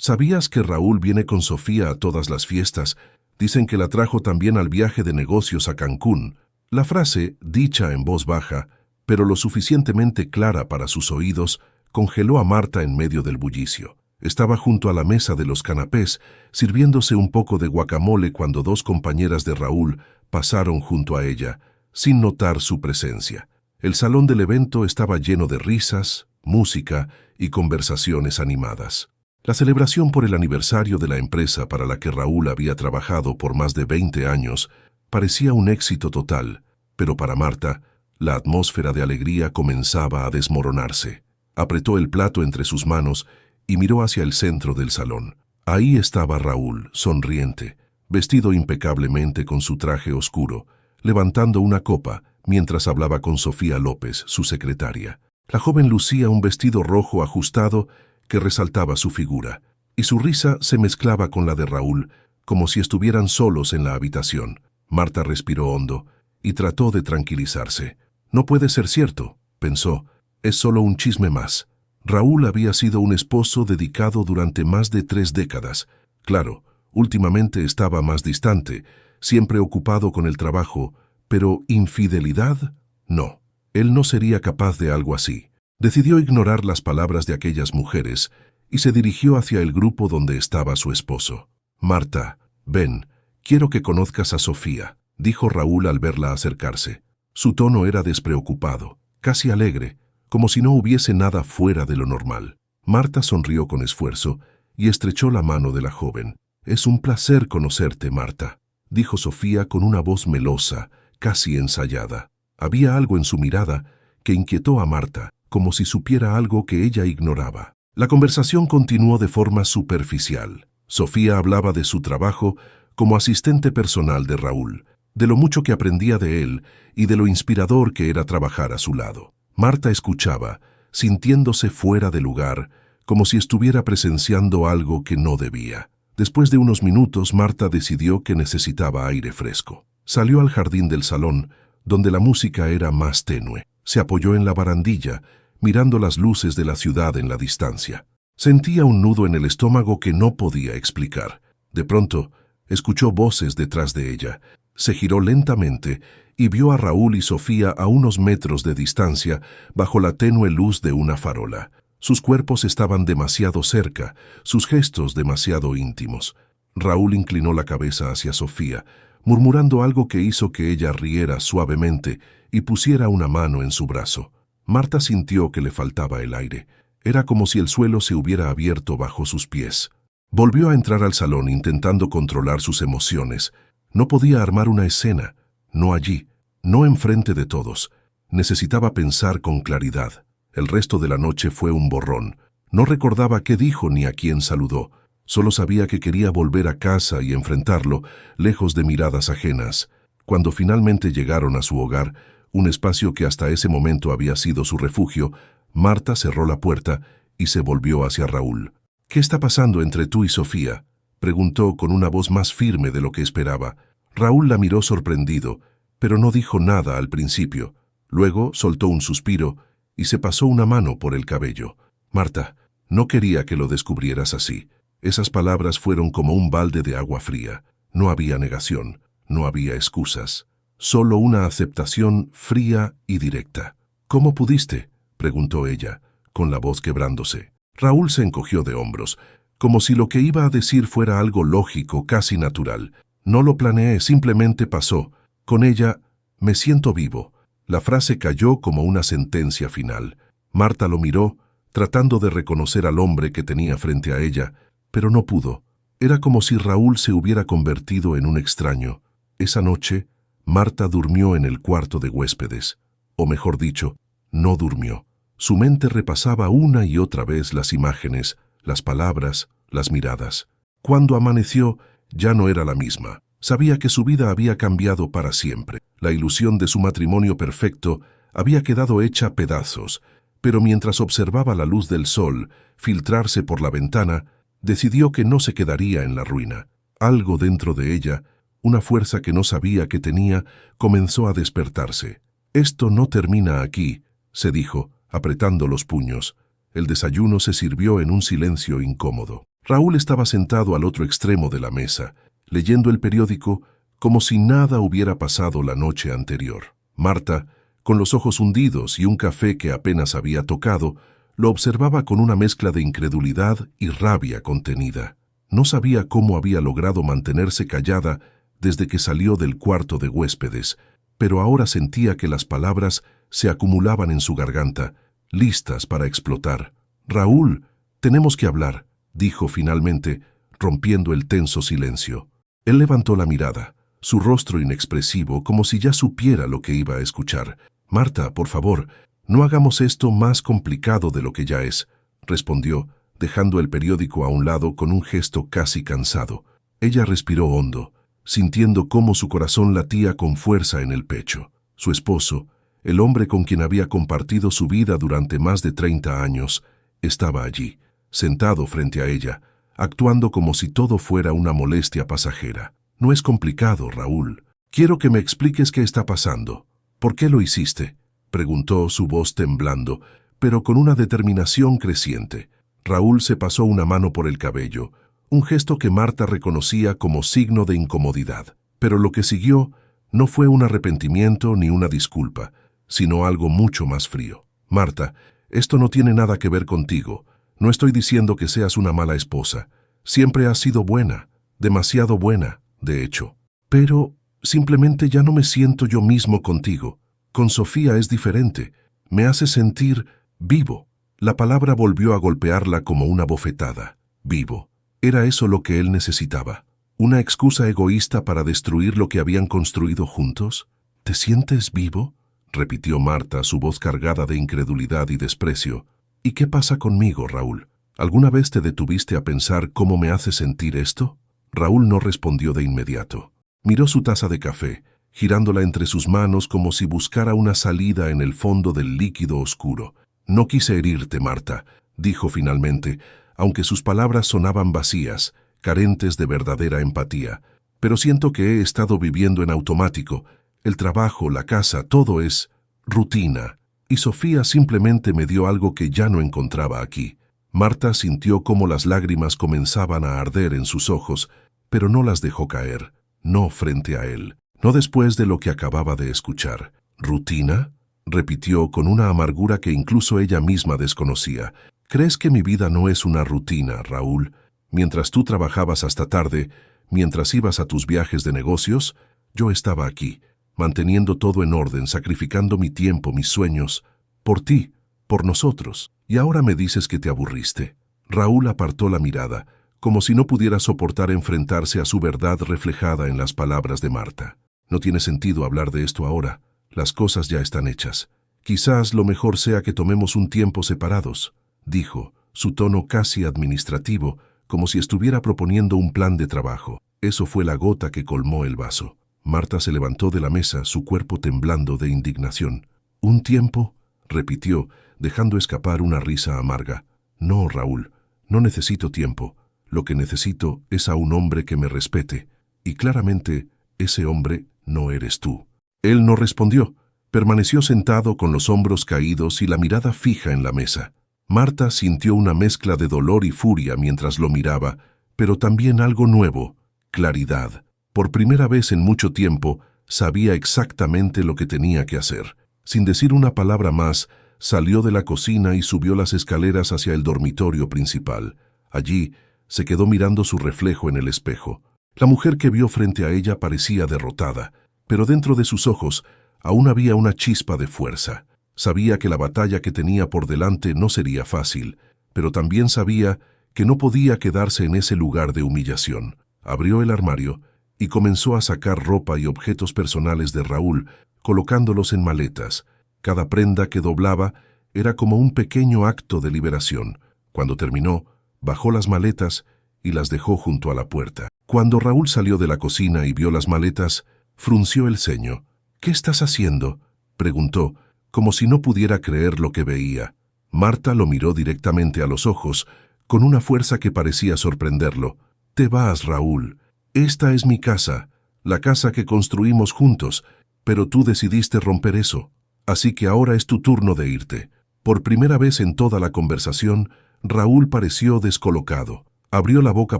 ¿Sabías que Raúl viene con Sofía a todas las fiestas? Dicen que la trajo también al viaje de negocios a Cancún. La frase, dicha en voz baja, pero lo suficientemente clara para sus oídos, congeló a Marta en medio del bullicio. Estaba junto a la mesa de los canapés, sirviéndose un poco de guacamole cuando dos compañeras de Raúl pasaron junto a ella, sin notar su presencia. El salón del evento estaba lleno de risas, música y conversaciones animadas. La celebración por el aniversario de la empresa para la que Raúl había trabajado por más de 20 años parecía un éxito total, pero para Marta, la atmósfera de alegría comenzaba a desmoronarse. Apretó el plato entre sus manos y miró hacia el centro del salón. Ahí estaba Raúl, sonriente, vestido impecablemente con su traje oscuro, levantando una copa mientras hablaba con Sofía López, su secretaria. La joven lucía un vestido rojo ajustado que resaltaba su figura, y su risa se mezclaba con la de Raúl, como si estuvieran solos en la habitación. Marta respiró hondo y trató de tranquilizarse. No puede ser cierto, pensó, es solo un chisme más. Raúl había sido un esposo dedicado durante más de 3 décadas. Claro, últimamente estaba más distante, siempre ocupado con el trabajo, pero ¿infidelidad? No, él no sería capaz de algo así. Decidió ignorar las palabras de aquellas mujeres y se dirigió hacia el grupo donde estaba su esposo. Marta, ven, quiero que conozcas a Sofía, dijo Raúl al verla acercarse. Su tono era despreocupado, casi alegre, como si no hubiese nada fuera de lo normal. Marta sonrió con esfuerzo y estrechó la mano de la joven. Es un placer conocerte, Marta, dijo Sofía con una voz melosa, casi ensayada. Había algo en su mirada que inquietó a Marta, como si supiera algo que ella ignoraba. La conversación continuó de forma superficial. Sofía hablaba de su trabajo como asistente personal de Raúl, de lo mucho que aprendía de él y de lo inspirador que era trabajar a su lado. Marta escuchaba, sintiéndose fuera de lugar, como si estuviera presenciando algo que no debía. Después de unos minutos, Marta decidió que necesitaba aire fresco. Salió al jardín del salón, donde la música era más tenue. Se apoyó en la barandilla, mirando las luces de la ciudad en la distancia. Sentía un nudo en el estómago que no podía explicar. De pronto, escuchó voces detrás de ella. Se giró lentamente y vio a Raúl y Sofía a unos metros de distancia bajo la tenue luz de una farola. Sus cuerpos estaban demasiado cerca, sus gestos demasiado íntimos. Raúl inclinó la cabeza hacia Sofía, murmurando algo que hizo que ella riera suavemente y pusiera una mano en su brazo. Marta sintió que le faltaba el aire. Era como si el suelo se hubiera abierto bajo sus pies. Volvió a entrar al salón intentando controlar sus emociones. No podía armar una escena, no allí, no enfrente de todos. Necesitaba pensar con claridad. El resto de la noche fue un borrón. No recordaba qué dijo ni a quién saludó. Solo sabía que quería volver a casa y enfrentarlo, lejos de miradas ajenas. Cuando finalmente llegaron a su hogar, un espacio que hasta ese momento había sido su refugio, Marta cerró la puerta y se volvió hacia Raúl. «¿Qué está pasando entre tú y Sofía?», preguntó con una voz más firme de lo que esperaba. Raúl la miró sorprendido, pero no dijo nada al principio. Luego soltó un suspiro y se pasó una mano por el cabello. «Marta, no quería que lo descubrieras así». Esas palabras fueron como un balde de agua fría. No había negación, no había excusas. Solo una aceptación fría y directa. «¿Cómo pudiste?», preguntó ella, con la voz quebrándose. Raúl se encogió de hombros, como si lo que iba a decir fuera algo lógico, casi natural. «No lo planeé, simplemente pasó. Con ella, me siento vivo». La frase cayó como una sentencia final. Marta lo miró, tratando de reconocer al hombre que tenía frente a ella, pero no pudo. Era como si Raúl se hubiera convertido en un extraño. Esa noche, Marta durmió en el cuarto de huéspedes. O mejor dicho, no durmió. Su mente repasaba una y otra vez las imágenes, las palabras, las miradas. Cuando amaneció, ya no era la misma. Sabía que su vida había cambiado para siempre. La ilusión de su matrimonio perfecto había quedado hecha pedazos, pero mientras observaba la luz del sol filtrarse por la ventana, decidió que no se quedaría en la ruina. Algo dentro de ella, una fuerza que no sabía que tenía, comenzó a despertarse. «Esto no termina aquí», se dijo, apretando los puños. El desayuno se sirvió en un silencio incómodo. Raúl estaba sentado al otro extremo de la mesa, leyendo el periódico como si nada hubiera pasado la noche anterior. Marta, con los ojos hundidos y un café que apenas había tocado, lo observaba con una mezcla de incredulidad y rabia contenida. No sabía cómo había logrado mantenerse callada desde que salió del cuarto de huéspedes, pero ahora sentía que las palabras se acumulaban en su garganta, listas para explotar. «Raúl, tenemos que hablar», dijo finalmente, rompiendo el tenso silencio. Él levantó la mirada, su rostro inexpresivo, como si ya supiera lo que iba a escuchar. «Marta, por favor, no hagamos esto más complicado de lo que ya es», respondió, dejando el periódico a un lado con un gesto casi cansado. Ella respiró hondo, sintiendo cómo su corazón latía con fuerza en el pecho. Su esposo, el hombre con quien había compartido su vida durante más de 30 años, estaba allí, sentado frente a ella, actuando como si todo fuera una molestia pasajera. «No es complicado, Raúl. Quiero que me expliques qué está pasando. ¿Por qué lo hiciste?», preguntó, su voz temblando, pero con una determinación creciente. Raúl se pasó una mano por el cabello, un gesto que Marta reconocía como signo de incomodidad. Pero lo que siguió no fue un arrepentimiento ni una disculpa, sino algo mucho más frío. «Marta, esto no tiene nada que ver contigo. No estoy diciendo que seas una mala esposa. Siempre has sido buena, demasiado buena, de hecho. Pero simplemente ya no me siento yo mismo contigo. Con Sofía es diferente. Me hace sentir vivo». La palabra volvió a golpearla como una bofetada. Vivo. ¿Era eso lo que él necesitaba? ¿Una excusa egoísta para destruir lo que habían construido juntos? «¿Te sientes vivo?», repitió Marta, su voz cargada de incredulidad y desprecio. «¿Y qué pasa conmigo, Raúl? ¿Alguna vez te detuviste a pensar cómo me hace sentir esto?». Raúl no respondió de inmediato. Miró su taza de café, girándola entre sus manos como si buscara una salida en el fondo del líquido oscuro. «No quise herirte, Marta», dijo finalmente, aunque sus palabras sonaban vacías, carentes de verdadera empatía. «Pero siento que he estado viviendo en automático. El trabajo, la casa, todo es rutina. Y Sofía simplemente me dio algo que ya no encontraba aquí». Marta sintió cómo las lágrimas comenzaban a arder en sus ojos, pero no las dejó caer, no frente a él, no después de lo que acababa de escuchar. «¿Rutina?», repitió con una amargura que incluso ella misma desconocía. «¿Crees que mi vida no es una rutina, Raúl? Mientras tú trabajabas hasta tarde, mientras ibas a tus viajes de negocios, yo estaba aquí, manteniendo todo en orden, sacrificando mi tiempo, mis sueños, por ti, por nosotros. Y ahora me dices que te aburriste». Raúl apartó la mirada, como si no pudiera soportar enfrentarse a su verdad reflejada en las palabras de Marta. «No tiene sentido hablar de esto ahora. Las cosas ya están hechas. Quizás lo mejor sea que tomemos un tiempo separados», dijo, su tono casi administrativo, como si estuviera proponiendo un plan de trabajo. Eso fue la gota que colmó el vaso. Marta se levantó de la mesa, su cuerpo temblando de indignación. «¿Un tiempo?», repitió, dejando escapar una risa amarga. «No, Raúl, no necesito tiempo. Lo que necesito es a un hombre que me respete. Y claramente, ese hombre no eres tú». Él no respondió. Permaneció sentado con los hombros caídos y la mirada fija en la mesa. Marta sintió una mezcla de dolor y furia mientras lo miraba, pero también algo nuevo, claridad. Por primera vez en mucho tiempo, sabía exactamente lo que tenía que hacer. Sin decir una palabra más, salió de la cocina y subió las escaleras hacia el dormitorio principal. Allí, se quedó mirando su reflejo en el espejo. La mujer que vio frente a ella parecía derrotada, pero dentro de sus ojos aún había una chispa de fuerza. Sabía que la batalla que tenía por delante no sería fácil, pero también sabía que no podía quedarse en ese lugar de humillación. Abrió el armario y comenzó a sacar ropa y objetos personales de Raúl, colocándolos en maletas. Cada prenda que doblaba era como un pequeño acto de liberación. Cuando terminó, bajó las maletas y las dejó junto a la puerta. Cuando Raúl salió de la cocina y vio las maletas, frunció el ceño. «¿Qué estás haciendo?», preguntó, como si no pudiera creer lo que veía. Marta lo miró directamente a los ojos, con una fuerza que parecía sorprenderlo. «Te vas, Raúl. Esta es mi casa, la casa que construimos juntos, pero tú decidiste romper eso. Así que ahora es tu turno de irte». Por primera vez en toda la conversación, Raúl pareció descolocado. Abrió la boca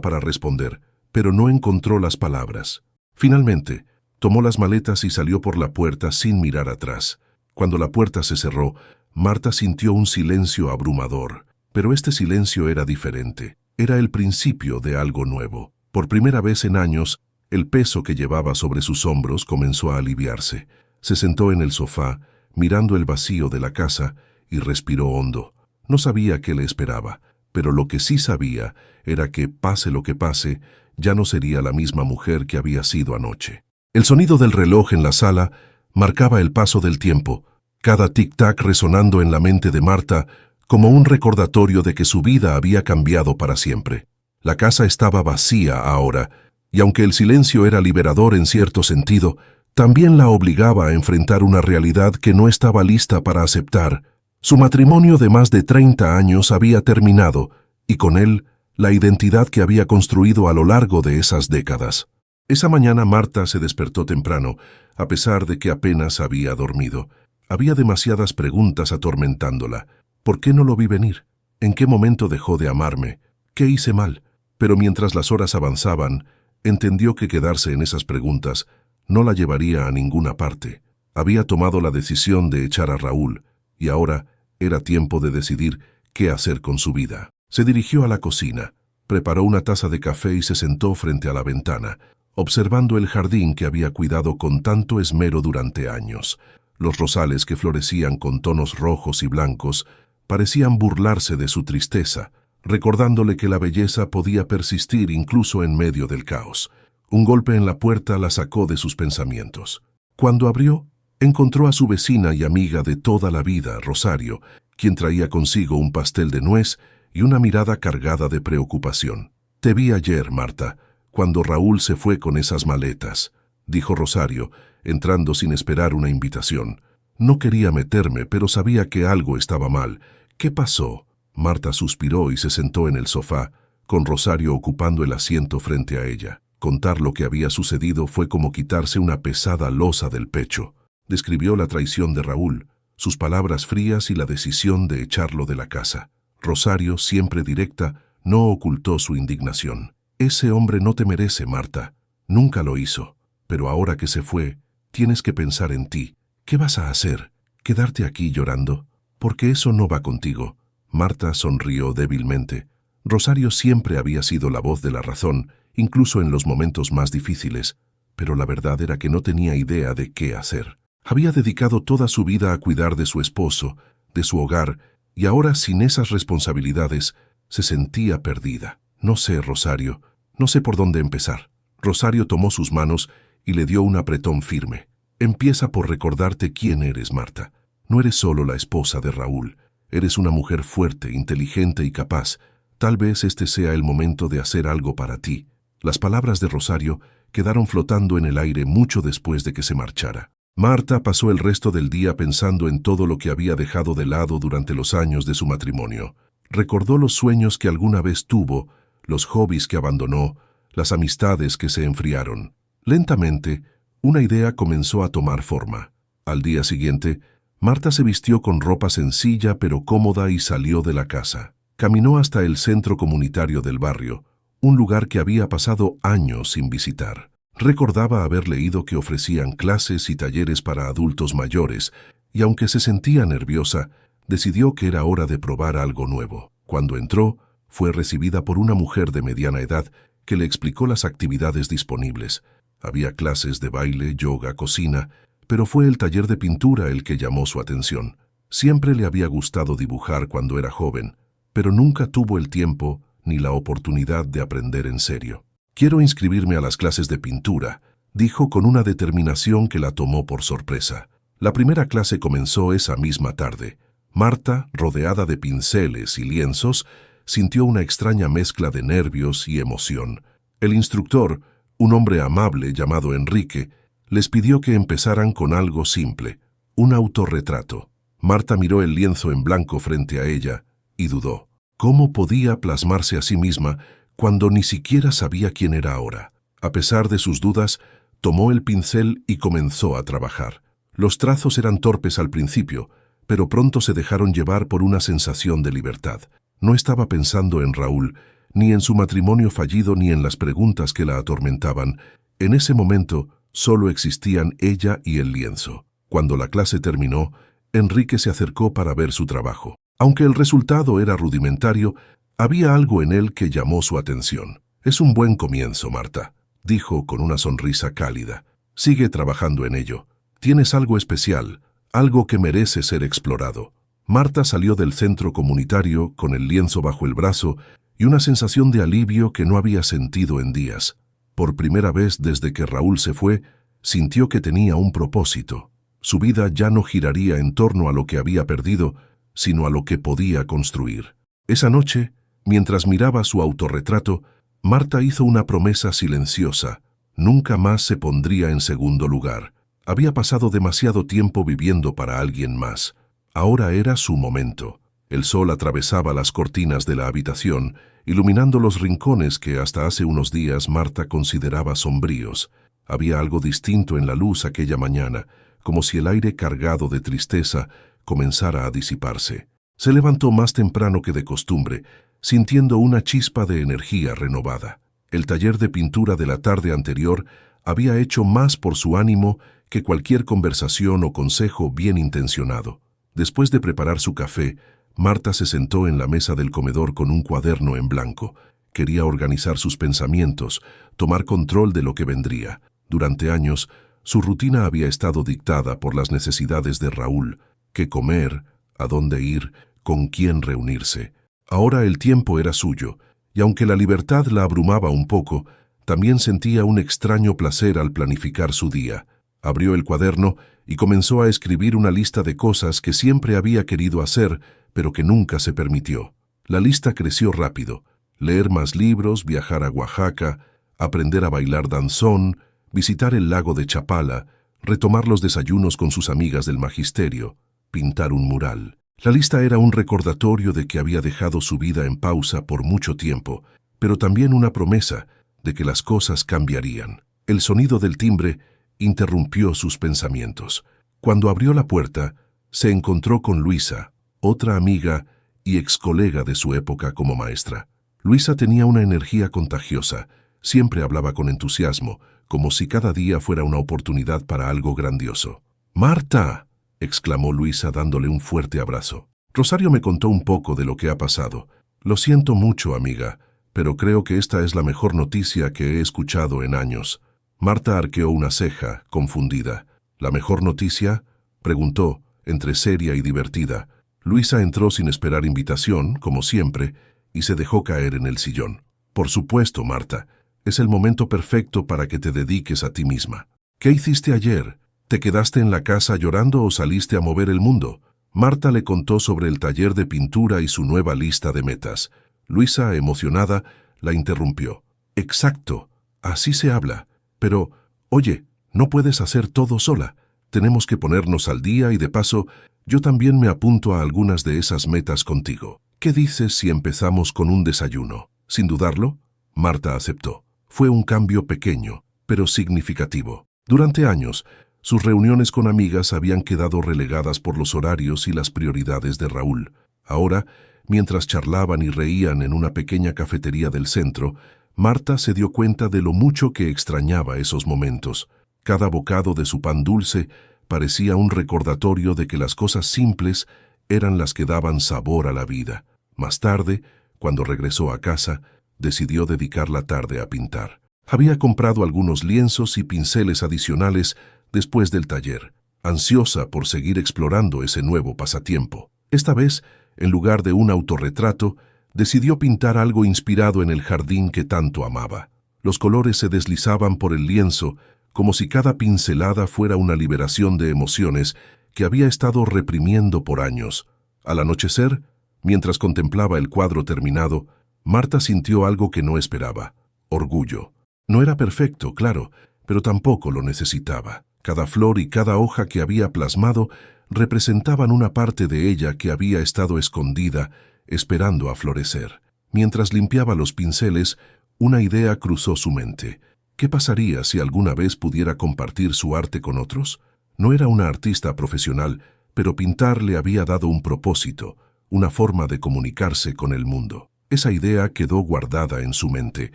para responder, pero no encontró las palabras. Finalmente, tomó las maletas y salió por la puerta sin mirar atrás. Cuando la puerta se cerró, Marta sintió un silencio abrumador. Pero este silencio era diferente. Era el principio de algo nuevo. Por primera vez en años, el peso que llevaba sobre sus hombros comenzó a aliviarse. Se sentó en el sofá, mirando el vacío de la casa, y respiró hondo. No sabía qué le esperaba, pero lo que sí sabía era que, pase lo que pase, ya no sería la misma mujer que había sido anoche. El sonido del reloj en la sala marcaba el paso del tiempo, cada tic-tac resonando en la mente de Marta como un recordatorio de que su vida había cambiado para siempre. La casa estaba vacía ahora, y aunque el silencio era liberador en cierto sentido, también la obligaba a enfrentar una realidad que no estaba lista para aceptar. Su matrimonio de más de 30 años había terminado, y con él, la identidad que había construido a lo largo de esas décadas. Esa mañana Marta se despertó temprano, a pesar de que apenas había dormido. Había demasiadas preguntas atormentándola. ¿Por qué no lo vi venir? ¿En qué momento dejó de amarme? ¿Qué hice mal? Pero mientras las horas avanzaban, entendió que quedarse en esas preguntas no la llevaría a ninguna parte. Había tomado la decisión de echar a Raúl, y ahora era tiempo de decidir qué hacer con su vida. Se dirigió a la cocina, preparó una taza de café y se sentó frente a la ventana, observando el jardín que había cuidado con tanto esmero durante años. Los rosales que florecían con tonos rojos y blancos parecían burlarse de su tristeza, recordándole que la belleza podía persistir incluso en medio del caos. Un golpe en la puerta la sacó de sus pensamientos. Cuando abrió, encontró a su vecina y amiga de toda la vida, Rosario, quien traía consigo un pastel de nuez y una mirada cargada de preocupación. «Te vi ayer, Marta, cuando Raúl se fue con esas maletas», dijo Rosario, entrando sin esperar una invitación. «No quería meterme, pero sabía que algo estaba mal. ¿Qué pasó?». Marta suspiró y se sentó en el sofá, con Rosario ocupando el asiento frente a ella. Contar lo que había sucedido fue como quitarse una pesada losa del pecho. Describió la traición de Raúl, sus palabras frías y la decisión de echarlo de la casa. Rosario, siempre directa, no ocultó su indignación. «Ese hombre no te merece, Marta. Nunca lo hizo. Pero ahora que se fue, tienes que pensar en ti. ¿Qué vas a hacer? ¿Quedarte aquí llorando? Porque eso no va contigo». Marta sonrió débilmente. Rosario siempre había sido la voz de la razón, incluso en los momentos más difíciles, pero la verdad era que no tenía idea de qué hacer. Había dedicado toda su vida a cuidar de su esposo, de su hogar, y ahora, sin esas responsabilidades, se sentía perdida. «No sé, Rosario, no sé por dónde empezar». Rosario tomó sus manos y le dio un apretón firme. «Empieza por recordarte quién eres, Marta. No eres solo la esposa de Raúl. Eres una mujer fuerte, inteligente y capaz. Tal vez este sea el momento de hacer algo para ti». Las palabras de Rosario quedaron flotando en el aire mucho después de que se marchara. Marta pasó el resto del día pensando en todo lo que había dejado de lado durante los años de su matrimonio. Recordó los sueños que alguna vez tuvo, los hobbies que abandonó, las amistades que se enfriaron. Lentamente, una idea comenzó a tomar forma. Al día siguiente, Marta se vistió con ropa sencilla pero cómoda y salió de la casa. Caminó hasta el centro comunitario del barrio, un lugar que había pasado años sin visitar. Recordaba haber leído que ofrecían clases y talleres para adultos mayores, y aunque se sentía nerviosa, decidió que era hora de probar algo nuevo. Cuando entró, fue recibida por una mujer de mediana edad que le explicó las actividades disponibles. Había clases de baile, yoga, cocina, pero fue el taller de pintura el que llamó su atención. Siempre le había gustado dibujar cuando era joven, pero nunca tuvo el tiempo ni la oportunidad de aprender en serio. «Quiero inscribirme a las clases de pintura», dijo con una determinación que la tomó por sorpresa. La primera clase comenzó esa misma tarde. Marta, rodeada de pinceles y lienzos, sintió una extraña mezcla de nervios y emoción. El instructor, un hombre amable llamado Enrique, les pidió que empezaran con algo simple, un autorretrato. Marta miró el lienzo en blanco frente a ella y dudó. ¿Cómo podía plasmarse a sí misma cuando ni siquiera sabía quién era ahora? A pesar de sus dudas, tomó el pincel y comenzó a trabajar. Los trazos eran torpes al principio, pero pronto se dejaron llevar por una sensación de libertad. No estaba pensando en Raúl, ni en su matrimonio fallido ni en las preguntas que la atormentaban. En ese momento solo existían ella y el lienzo. Cuando la clase terminó, Enrique se acercó para ver su trabajo. Aunque el resultado era rudimentario, había algo en él que llamó su atención. «Es un buen comienzo, Marta», dijo con una sonrisa cálida. «Sigue trabajando en ello. Tienes algo especial, algo que merece ser explorado». Marta salió del centro comunitario con el lienzo bajo el brazo y una sensación de alivio que no había sentido en días. Por primera vez desde que Raúl se fue, sintió que tenía un propósito. Su vida ya no giraría en torno a lo que había perdido, sino a lo que podía construir. Esa noche, mientras miraba su autorretrato, Marta hizo una promesa silenciosa. Nunca más se pondría en segundo lugar. Había pasado demasiado tiempo viviendo para alguien más. Ahora era su momento. El sol atravesaba las cortinas de la habitación, iluminando los rincones que hasta hace unos días Marta consideraba sombríos. Había algo distinto en la luz aquella mañana, como si el aire cargado de tristeza comenzara a disiparse. Se levantó más temprano que de costumbre, sintiendo una chispa de energía renovada. El taller de pintura de la tarde anterior había hecho más por su ánimo que cualquier conversación o consejo bien intencionado. Después de preparar su café, Marta se sentó en la mesa del comedor con un cuaderno en blanco. Quería organizar sus pensamientos, tomar control de lo que vendría. Durante años, su rutina había estado dictada por las necesidades de Raúl: qué comer, a dónde ir, con quién reunirse. Ahora el tiempo era suyo, y aunque la libertad la abrumaba un poco, también sentía un extraño placer al planificar su día. Abrió el cuaderno y comenzó a escribir una lista de cosas que siempre había querido hacer, pero que nunca se permitió. La lista creció rápido: leer más libros, viajar a Oaxaca, aprender a bailar danzón, visitar el lago de Chapala, retomar los desayunos con sus amigas del magisterio, pintar un mural. La lista era un recordatorio de que había dejado su vida en pausa por mucho tiempo, pero también una promesa de que las cosas cambiarían. El sonido del timbre interrumpió sus pensamientos. Cuando abrió la puerta, se encontró con Luisa, otra amiga y ex colega de su época como maestra. Luisa tenía una energía contagiosa, siempre hablaba con entusiasmo, como si cada día fuera una oportunidad para algo grandioso. «¡Marta!», exclamó Luisa dándole un fuerte abrazo. «Rosario me contó un poco de lo que ha pasado. Lo siento mucho, amiga, pero creo que esta es la mejor noticia que he escuchado en años». Marta arqueó una ceja, confundida. «¿La mejor noticia?», preguntó, entre seria y divertida. Luisa entró sin esperar invitación, como siempre, y se dejó caer en el sillón. «Por supuesto, Marta. Es el momento perfecto para que te dediques a ti misma. ¿Qué hiciste ayer? ¿Te quedaste en la casa llorando o saliste a mover el mundo?». Marta le contó sobre el taller de pintura y su nueva lista de metas. Luisa, emocionada, la interrumpió. «Exacto, así se habla. Pero, oye, no puedes hacer todo sola. Tenemos que ponernos al día y de paso, yo también me apunto a algunas de esas metas contigo. ¿Qué dices si empezamos con un desayuno?». Sin dudarlo, Marta aceptó. Fue un cambio pequeño, pero significativo. Durante años, sus reuniones con amigas habían quedado relegadas por los horarios y las prioridades de Raúl. Ahora, mientras charlaban y reían en una pequeña cafetería del centro, Marta se dio cuenta de lo mucho que extrañaba esos momentos. Cada bocado de su pan dulce parecía un recordatorio de que las cosas simples eran las que daban sabor a la vida. Más tarde, cuando regresó a casa, decidió dedicar la tarde a pintar. Había comprado algunos lienzos y pinceles adicionales después del taller, ansiosa por seguir explorando ese nuevo pasatiempo. Esta vez, en lugar de un autorretrato, decidió pintar algo inspirado en el jardín que tanto amaba. Los colores se deslizaban por el lienzo, como si cada pincelada fuera una liberación de emociones que había estado reprimiendo por años. Al anochecer, mientras contemplaba el cuadro terminado, Marta sintió algo que no esperaba: orgullo. No era perfecto, claro, pero tampoco lo necesitaba. Cada flor y cada hoja que había plasmado representaban una parte de ella que había estado escondida, esperando a florecer. Mientras limpiaba los pinceles, una idea cruzó su mente. ¿Qué pasaría si alguna vez pudiera compartir su arte con otros? No era una artista profesional, pero pintar le había dado un propósito, una forma de comunicarse con el mundo. Esa idea quedó guardada en su mente,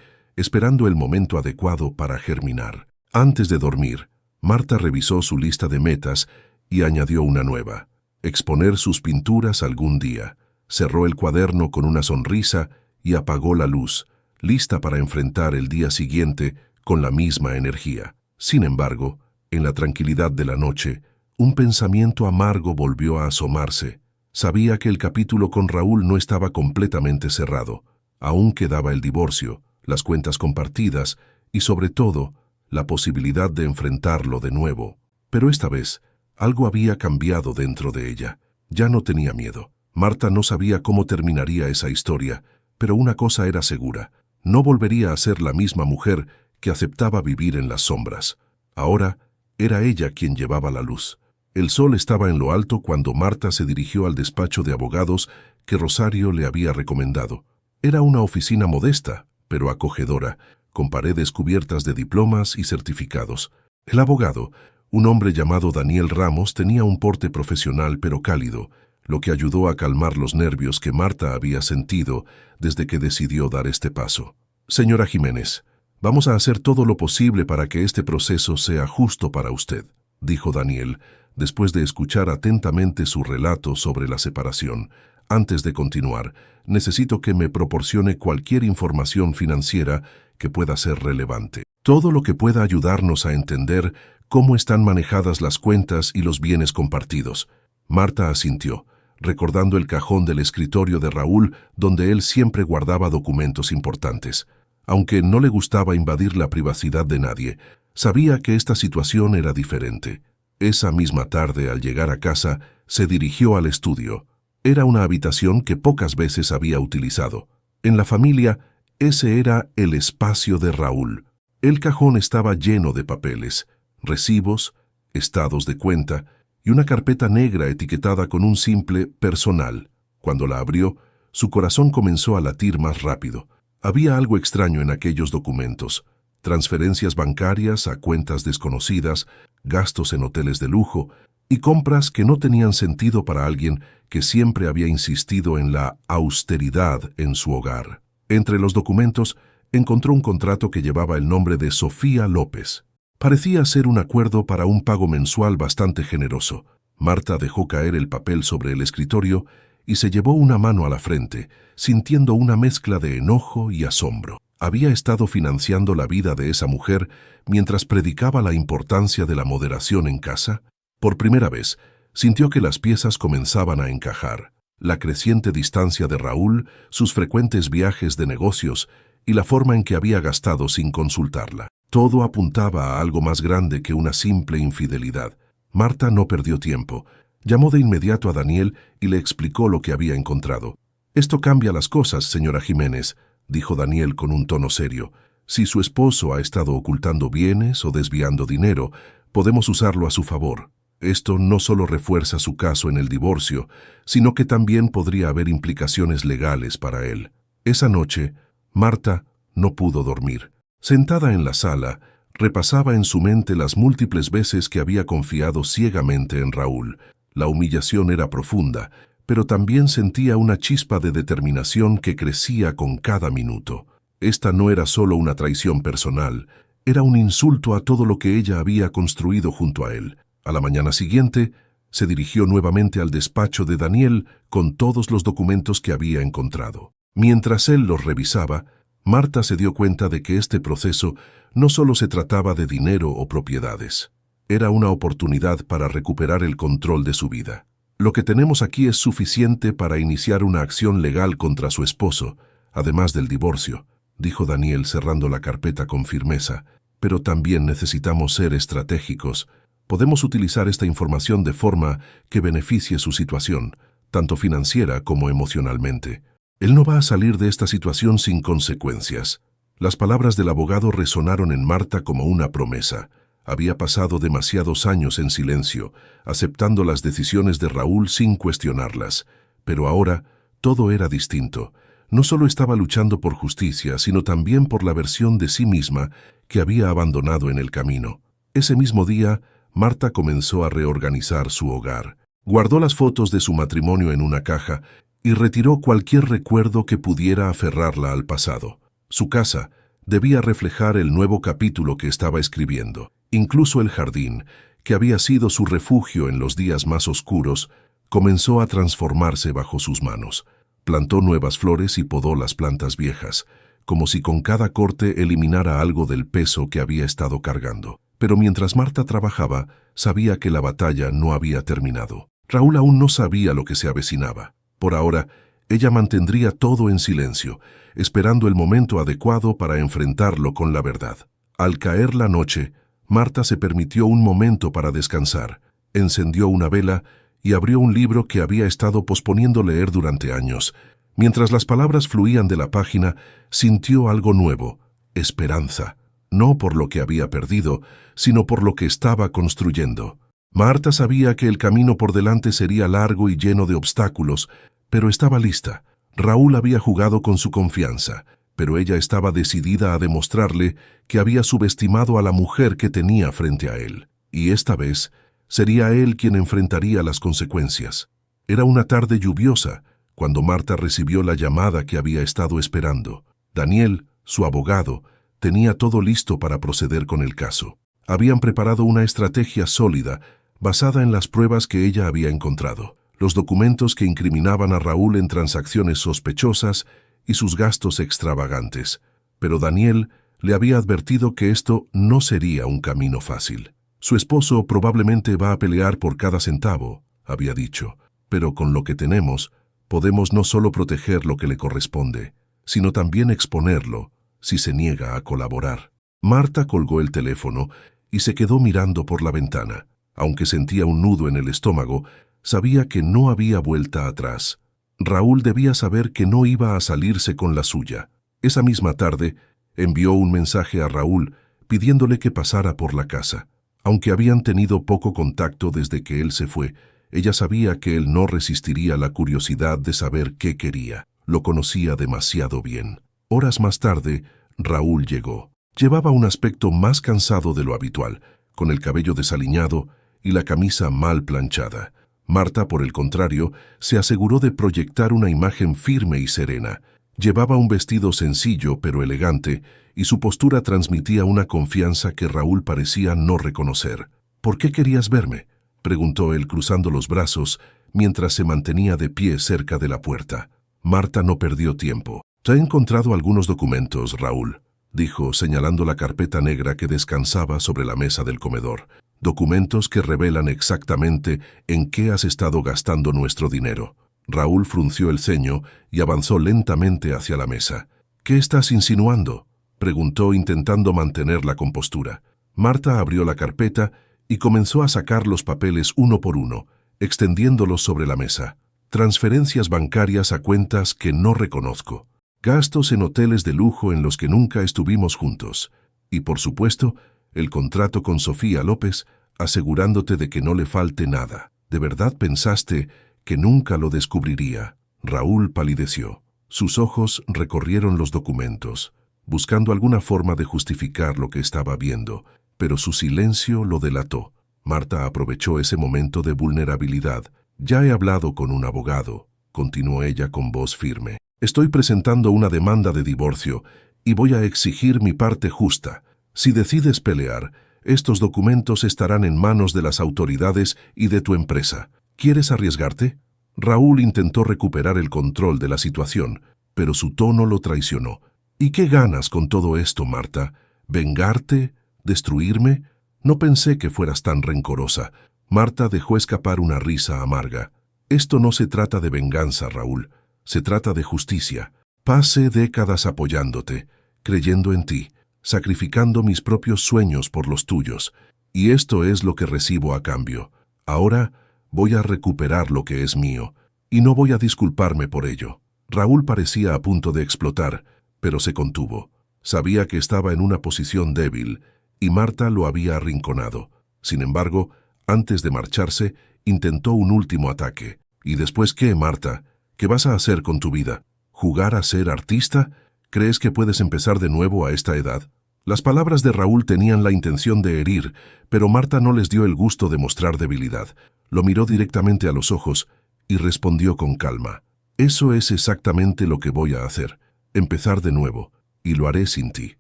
esperando el momento adecuado para germinar. Antes de dormir, Marta revisó su lista de metas y añadió una nueva: exponer sus pinturas algún día. Cerró el cuaderno con una sonrisa y apagó la luz, lista para enfrentar el día siguiente con la misma energía. Sin embargo, en la tranquilidad de la noche, un pensamiento amargo volvió a asomarse. Sabía que el capítulo con Raúl no estaba completamente cerrado. Aún quedaba el divorcio, las cuentas compartidas y, sobre todo, la posibilidad de enfrentarlo de nuevo. Pero esta vez, algo había cambiado dentro de ella. Ya no tenía miedo. Marta no sabía cómo terminaría esa historia, pero una cosa era segura: no volvería a ser la misma mujer que aceptaba vivir en las sombras. Ahora era ella quien llevaba la luz. El sol estaba en lo alto cuando Marta se dirigió al despacho de abogados que Rosario le había recomendado. Era una oficina modesta, pero acogedora, con paredes cubiertas de diplomas y certificados. El abogado, un hombre llamado Daniel Ramos, tenía un porte profesional pero cálido, lo que ayudó a calmar los nervios que Marta había sentido desde que decidió dar este paso. Señora Jiménez, vamos a hacer todo lo posible para que este proceso sea justo para usted, dijo Daniel, después de escuchar atentamente su relato sobre la separación. Antes de continuar, necesito que me proporcione cualquier información financiera que pueda ser relevante. Todo lo que pueda ayudarnos a entender cómo están manejadas las cuentas y los bienes compartidos. Marta asintió, recordando el cajón del escritorio de Raúl donde él siempre guardaba documentos importantes. Aunque no le gustaba invadir la privacidad de nadie, sabía que esta situación era diferente. Esa misma tarde, al llegar a casa, se dirigió al estudio. Era una habitación que pocas veces había utilizado. En la familia, ese era el espacio de Raúl. El cajón estaba lleno de papeles, recibos, estados de cuenta y una carpeta negra etiquetada con un simple personal. Cuando la abrió, su corazón comenzó a latir más rápido. Había algo extraño en aquellos documentos: transferencias bancarias a cuentas desconocidas, gastos en hoteles de lujo y compras que no tenían sentido para alguien que siempre había insistido en la austeridad en su hogar. Entre los documentos encontró un contrato que llevaba el nombre de Sofía López. Parecía ser un acuerdo para un pago mensual bastante generoso. Marta dejó caer el papel sobre el escritorio y se llevó una mano a la frente, sintiendo una mezcla de enojo y asombro. Había estado financiando la vida de esa mujer mientras predicaba la importancia de la moderación en casa. Por primera vez, sintió que las piezas comenzaban a encajar: la creciente distancia de Raúl, sus frecuentes viajes de negocios y la forma en que había gastado sin consultarla. Todo apuntaba a algo más grande que una simple infidelidad. Marta no perdió tiempo. Llamó de inmediato a Daniel y le explicó lo que había encontrado. «Esto cambia las cosas, señora Jiménez», dijo Daniel con un tono serio. «Si su esposo ha estado ocultando bienes o desviando dinero, podemos usarlo a su favor. Esto no solo refuerza su caso en el divorcio, sino que también podría haber implicaciones legales para él». Esa noche, Marta no pudo dormir. Sentada en la sala, repasaba en su mente las múltiples veces que había confiado ciegamente en Raúl. La humillación era profunda, pero también sentía una chispa de determinación que crecía con cada minuto. Esta no era solo una traición personal, era un insulto a todo lo que ella había construido junto a él. A la mañana siguiente, se dirigió nuevamente al despacho de Daniel con todos los documentos que había encontrado. Mientras él los revisaba, Marta se dio cuenta de que este proceso no solo se trataba de dinero o propiedades. Era una oportunidad para recuperar el control de su vida. «Lo que tenemos aquí es suficiente para iniciar una acción legal contra su esposo, además del divorcio», dijo Daniel cerrando la carpeta con firmeza. «Pero también necesitamos ser estratégicos. Podemos utilizar esta información de forma que beneficie su situación, tanto financiera como emocionalmente. Él no va a salir de esta situación sin consecuencias». Las palabras del abogado resonaron en Marta como una promesa. Había pasado demasiados años en silencio, aceptando las decisiones de Raúl sin cuestionarlas. Pero ahora todo era distinto. No solo estaba luchando por justicia, sino también por la versión de sí misma que había abandonado en el camino. Ese mismo día, Marta comenzó a reorganizar su hogar. Guardó las fotos de su matrimonio en una caja y retiró cualquier recuerdo que pudiera aferrarla al pasado. Su casa debía reflejar el nuevo capítulo que estaba escribiendo. Incluso el jardín, que había sido su refugio en los días más oscuros, comenzó a transformarse bajo sus manos. Plantó nuevas flores y podó las plantas viejas, como si con cada corte eliminara algo del peso que había estado cargando. Pero mientras Marta trabajaba, sabía que la batalla no había terminado. Raúl aún no sabía lo que se avecinaba. Por ahora, ella mantendría todo en silencio, esperando el momento adecuado para enfrentarlo con la verdad. Al caer la noche, Marta se permitió un momento para descansar, encendió una vela y abrió un libro que había estado posponiendo leer durante años. Mientras las palabras fluían de la página, sintió algo nuevo, esperanza, no por lo que había perdido, sino por lo que estaba construyendo. Marta sabía que el camino por delante sería largo y lleno de obstáculos, pero estaba lista. Raúl había jugado con su confianza, pero ella estaba decidida a demostrarle que había subestimado a la mujer que tenía frente a él. Y esta vez sería él quien enfrentaría las consecuencias. Era una tarde lluviosa, cuando Marta recibió la llamada que había estado esperando. Daniel, su abogado, tenía todo listo para proceder con el caso. Habían preparado una estrategia sólida, basada en las pruebas que ella había encontrado, los documentos que incriminaban a Raúl en transacciones sospechosas y sus gastos extravagantes. Pero Daniel le había advertido que esto no sería un camino fácil. Su esposo probablemente va a pelear por cada centavo, había dicho, pero con lo que tenemos, podemos no solo proteger lo que le corresponde, sino también exponerlo si se niega a colaborar. Marta colgó el teléfono y se quedó mirando por la ventana. Aunque sentía un nudo en el estómago, sabía que no había vuelta atrás. Raúl debía saber que no iba a salirse con la suya. Esa misma tarde, envió un mensaje a Raúl pidiéndole que pasara por la casa. Aunque habían tenido poco contacto desde que él se fue, ella sabía que él no resistiría la curiosidad de saber qué quería. Lo conocía demasiado bien. Horas más tarde, Raúl llegó. Llevaba un aspecto más cansado de lo habitual, con el cabello desaliñado y la camisa mal planchada. Marta, por el contrario, se aseguró de proyectar una imagen firme y serena. Llevaba un vestido sencillo pero elegante, y su postura transmitía una confianza que Raúl parecía no reconocer. «¿Por qué querías verme?», preguntó él cruzando los brazos mientras se mantenía de pie cerca de la puerta. Marta no perdió tiempo. «Te he encontrado algunos documentos, Raúl», dijo, señalando la carpeta negra que descansaba sobre la mesa del comedor. «Documentos que revelan exactamente en qué has estado gastando nuestro dinero». Raúl frunció el ceño y avanzó lentamente hacia la mesa. «¿Qué estás insinuando?», preguntó, intentando mantener la compostura. Marta abrió la carpeta y comenzó a sacar los papeles uno por uno, extendiéndolos sobre la mesa. «Transferencias bancarias a cuentas que no reconozco. Gastos en hoteles de lujo en los que nunca estuvimos juntos. Y, por supuesto, el contrato con Sofía López, asegurándote de que no le falte nada. ¿De verdad pensaste que nunca lo descubriría?». Raúl palideció. Sus ojos recorrieron los documentos, buscando alguna forma de justificar lo que estaba viendo, pero su silencio lo delató. Marta aprovechó ese momento de vulnerabilidad. «Ya he hablado con un abogado», continuó ella con voz firme. «Estoy presentando una demanda de divorcio y voy a exigir mi parte justa. Si decides pelear, estos documentos estarán en manos de las autoridades y de tu empresa. ¿Quieres arriesgarte?». Raúl intentó recuperar el control de la situación, pero su tono lo traicionó. «¿Y qué ganas con todo esto, Marta? ¿Vengarte? ¿Destruirme? No pensé que fueras tan rencorosa». Marta dejó escapar una risa amarga. «Esto no se trata de venganza, Raúl. Se trata de justicia. Pasé décadas apoyándote, creyendo en ti, sacrificando mis propios sueños por los tuyos, y esto es lo que recibo a cambio. Ahora voy a recuperar lo que es mío, y no voy a disculparme por ello». Raúl parecía a punto de explotar, pero se contuvo. Sabía que estaba en una posición débil, y Marta lo había arrinconado. Sin embargo, antes de marcharse, intentó un último ataque. «¿Y después qué, Marta? ¿Qué vas a hacer con tu vida? ¿Jugar a ser artista? ¿Crees que puedes empezar de nuevo a esta edad?». Las palabras de Raúl tenían la intención de herir, pero Marta no les dio el gusto de mostrar debilidad. Lo miró directamente a los ojos y respondió con calma. Eso es exactamente lo que voy a hacer. Empezar de nuevo. Y lo haré sin ti.